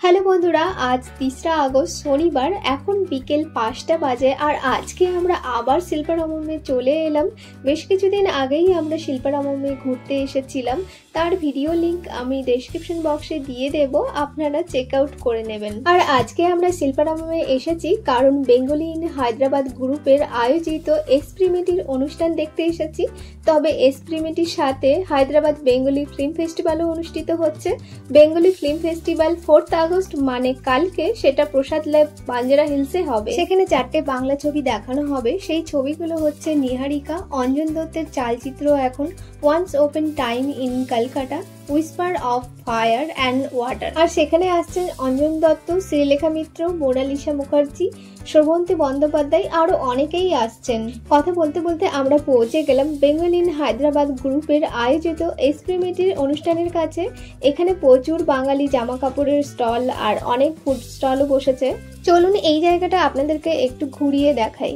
Hello বন্ধুরা, আজ 3রা August শনিবার, এখন বিকেল 5টা বাজে। আর আজকে আমরা আবার শিল্পারামমে চলে এলাম। বেশ কিছুদিন আগেই আমরা শিল্পারামমে ঘুরতে এসেছিলাম, তার ভিডিও লিংক আমি ডেসক্রিপশন বক্সে দিয়ে দেব, আপনারা চেক আউট করে নেবেন। আর আজকে আমরা শিল্পারামমে এসেছি কারণ বেঙ্গলি ইন হায়দ্রাবাদ গ্রুপের আয়োজিত এসপ্রিমিটির অনুষ্ঠান দেখতে এসেছি। তবে এসপ্রিমিটির সাথে হায়দ্রাবাদ বেঙ্গলি ফিল্ম ফেস্টিভ্যালও অনুষ্ঠিত হচ্ছে। বেঙ্গলি ফিল্ম ফেস্টিভ্যাল 4 আগস্ট মানে কালকে, সেটা প্রসাদ ল্যাব বাঞ্জারা হিলসে হবে। সেখানে 4টে বাংলা ছবি দেখানো হবে। সেই ছবিগুলো হচ্ছে নিহারিকা, অঞ্জন দত্তের চালচিত্র এখন once upon time in Kolkata, whisper of fire and water. আর সেখানে আসছেন অঞ্জন দত্ত, শ্রীলেখা মিত্র, মোনালিসা মুখার্জি, শ্রবন্তী বন্দ্যোপাধ্যায়, আরো অনেকেই আসছেন। কথা বলতে বলতে আমরা পৌঁছে গেলাম বেঙ্গল ইন হায়দ্রাবাদ গ্রুপের আয়োজিত এসপ্রিমিটির অনুষ্ঠানের কাছে। এখানে প্রচুর বাঙালি জামা কাপড়ের স্টল আর অনেক ফুড স্টলও বসেছে। চলুন এই জায়গাটা আপনাদেরকে একটু ঘুরিয়ে দেখাই।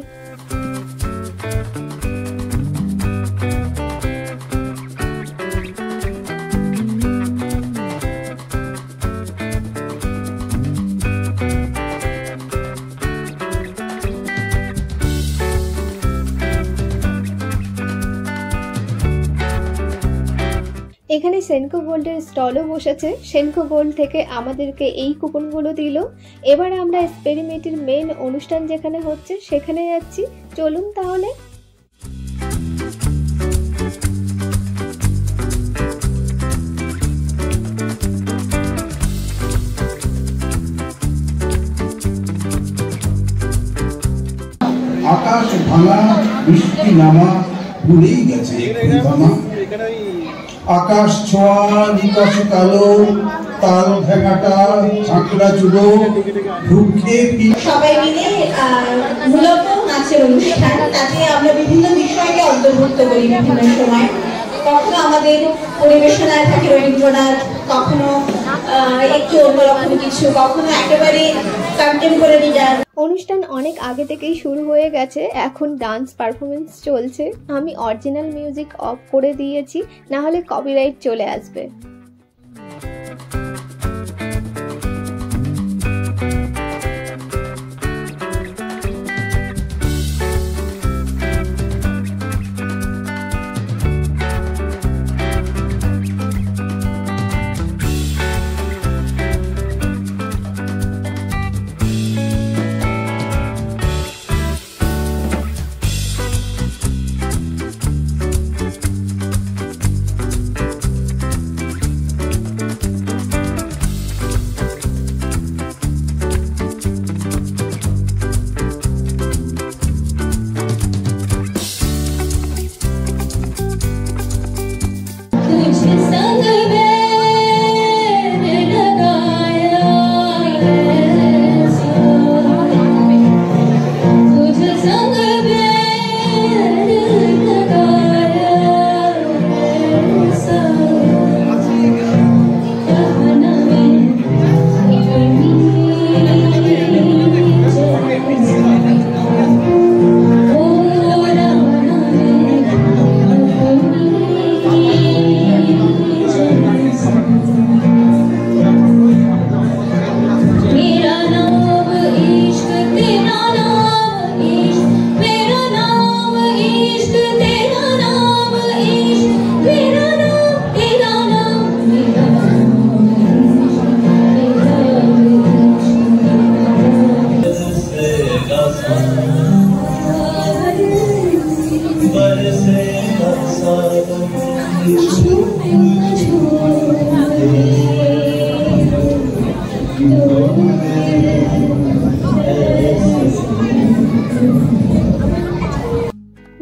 এখানে সেনকো গোল্ডের স্টলও বসেছে। সেনকো গোল্ড থেকে আমাদেরকে এই কুপনগুলো দিল। এবার আমরা এক্সপেরিমেন্টের মেন অনুষ্ঠান যেখানে হচ্ছে সেখানে যাচ্ছি। চলুন তাহলে। আকাশ ভাঙা, বৃষ্টি নামা, ভুলেই গেছে আকাশ ছোঁয়া, নিকাশ কালো, তাল ভেঙাটা, ঝাঁকড়া চুলো, ভুকে সবাই মিলে মূলত নাচের অনুষ্ঠান। তাতে আমরা বিভিন্ন বিষয়কে অন্তর্ভুক্ত করি বিভিন্ন সময়। কখনো আমাদের পরিবেশনায় থাকে রবীন্দ্রনাথ, কখনো একটু অন্যরকম কিছু, কখনো একেবারে কন্টেম্পোরারি ডান্স। অনুষ্ঠান অনেক আগে থেকেই শুরু হয়ে গেছে, এখন ডান্স পারফরমেন্স চলছে। আমি অরিজিনাল মিউজিক অফ করে দিয়েছি, না হলে কপিরাইট চলে আসবে।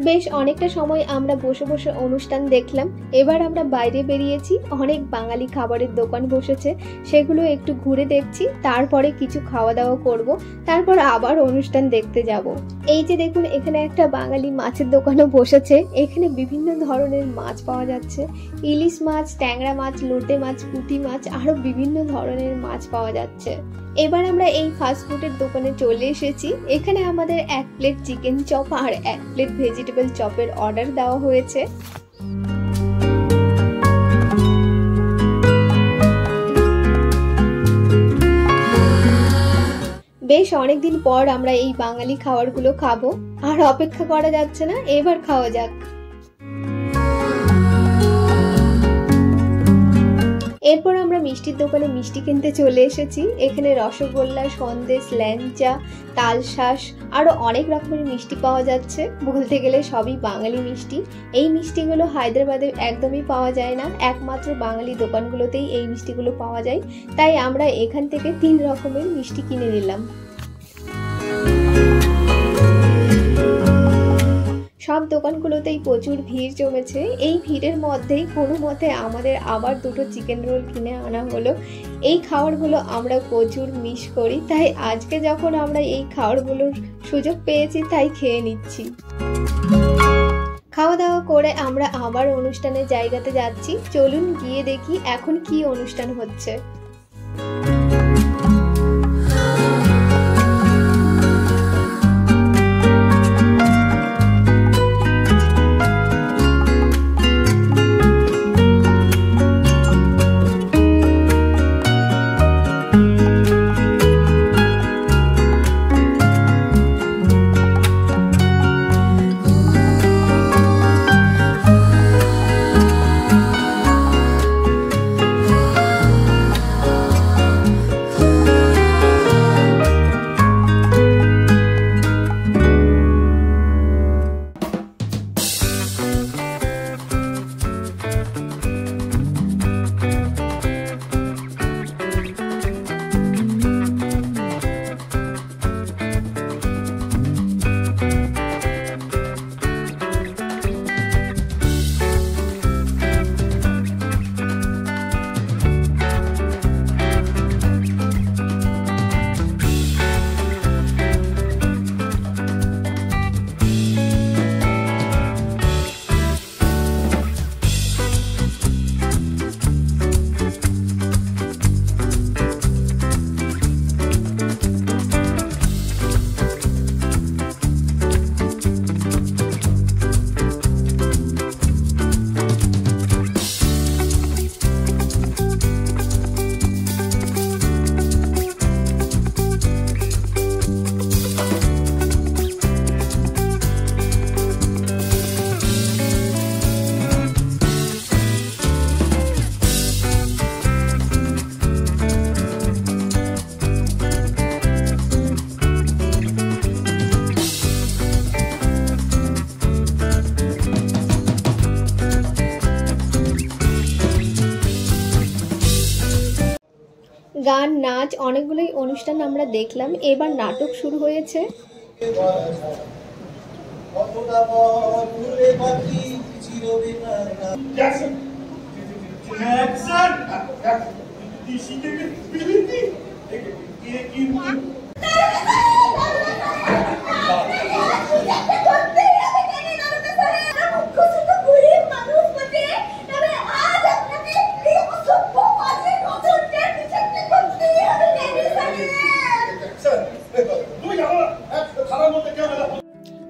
বেশ অনেকটা সময় আমরা বসে বসে অনুষ্ঠান দেখলাম। এবার আমরা বাইরে বেরিয়েছি, অনেক বাঙালি খাবারের দোকান বসেছে, সেগুলো একটু ঘুরে দেখছি। তারপরে কিছু খাওয়া দাওয়া করব, তারপর আবার অনুষ্ঠান দেখতে যাব। এই যে দেখুন, এখানে একটা বাঙালি মাছের দোকানও বসেছে। এখানে বিভিন্ন ধরনের মাছ পাওয়া যাচ্ছে, ইলিশ মাছ, ট্যাংরা মাছ, লোটে মাছ, পুঁটি মাছ, আরো বিভিন্ন ধরনের মাছ পাওয়া যাচ্ছে। এবার আমরা এই ফাস্ট ফুডের দোকানে চলে এসেছি। এখানে আমাদের 1 প্লেট চিকেন চপ আর 1 প্লেট ভেজিটেবল চপের অর্ডার দেওয়া হয়েছে। অনেকদিন পর আমরা এই বাঙালি খাবারগুলো খাবো, আর অপেক্ষা করা যাচ্ছে না, এবার খাওয়া যাক। এরপর আমরা মিষ্টির দোকানে মিষ্টি কিনতে চলে এসেছি। এখানে রসগোল্লা, সন্দেশ, ল্যাংচা, তালশাঁস আরো অনেক রকমের মিষ্টি পাওয়া যাচ্ছে। বলতে গেলে সবই বাঙালি মিষ্টি। এই মিষ্টিগুলো হায়দ্রাবাদে একদমই পাওয়া যায় না, একমাত্র বাঙালি দোকানগুলোতেই এই মিষ্টিগুলো পাওয়া যায়। তাই আমরা এখান থেকে 3 রকমের মিষ্টি কিনে নিলাম। সব দোকানগুলোতেই প্রচুর ভিড় জমেছে। এই ভিড়ের মধ্যেই কোনো মতে আমাদের আবার 2টো চিকেন রোল কিনে আনা হলো। এই খাবারগুলো আমরা প্রচুর মিস করি, তাই আজকে যখন আমরা এই খাবারগুলোর সুযোগ পেয়েছি তাই খেয়ে নিচ্ছি। খাওয়া দাওয়া করে আমরা আবার অনুষ্ঠানের জায়গাতে যাচ্ছি। চলুন গিয়ে দেখি এখন কি অনুষ্ঠান হচ্ছে। গান, নাচ, অনেকগুলোই অনুষ্ঠান আমরা দেখলাম। এবার নাটক শুরু হয়েছে।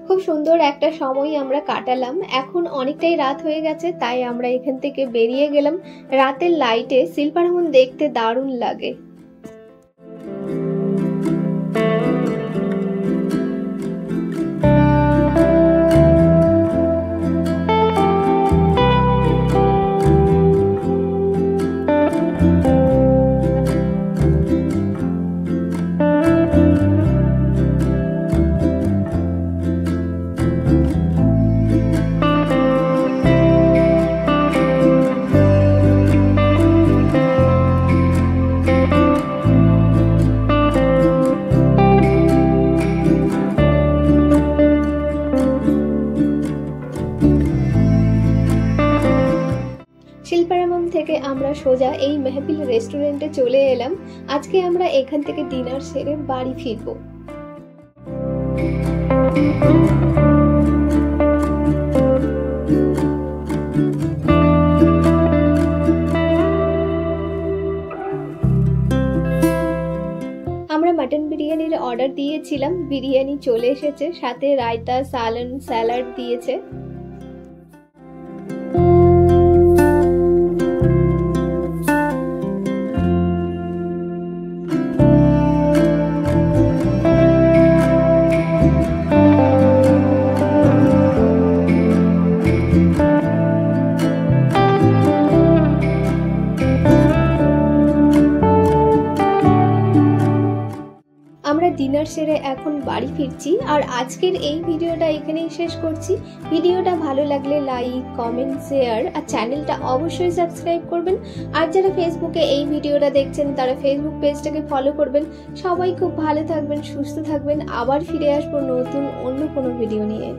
খুব সুন্দর একটা সময় আমরা কাটালাম। এখন অনেকটাই রাত হয়ে গেছে, তাই আমরা এখান থেকে বেরিয়ে গেলাম। রাতের লাইটে শিল্পারামন দেখতে দারুণ লাগে। শিল্পারামন থেকে আমরা সোজা এই মেহফিল রেস্টুরেন্টে চলে এলাম। আজকে আমরা এখান থেকে ডিনার সেরে বাড়ি ফিরবো। আমরা মাটন বিরিয়ানির অর্ডার দিয়েছিলাম, বিরিয়ানি চলে এসেছে, সাথে রায়তা, সালান, স্যালাড দিয়েছে। ডিনার সেরে এখন বাড়ি ফিরছি। আর আজকের এই ভিডিওটা এখানেই শেষ করছি। ভিডিওটা ভালো লাগলে লাইক, কমেন্ট, শেয়ার আর চ্যানেলটা অবশ্যই সাবস্ক্রাইব করবেন। আর যারা ফেসবুকে এই ভিডিওটা দেখছেন তারা ফেসবুক পেজটাকে ফলো করবেন। সবাই খুব ভালো থাকবেন, সুস্থ থাকবেন। আবার ফিরে আসবো নতুন অন্য কোনো ভিডিও নিয়ে।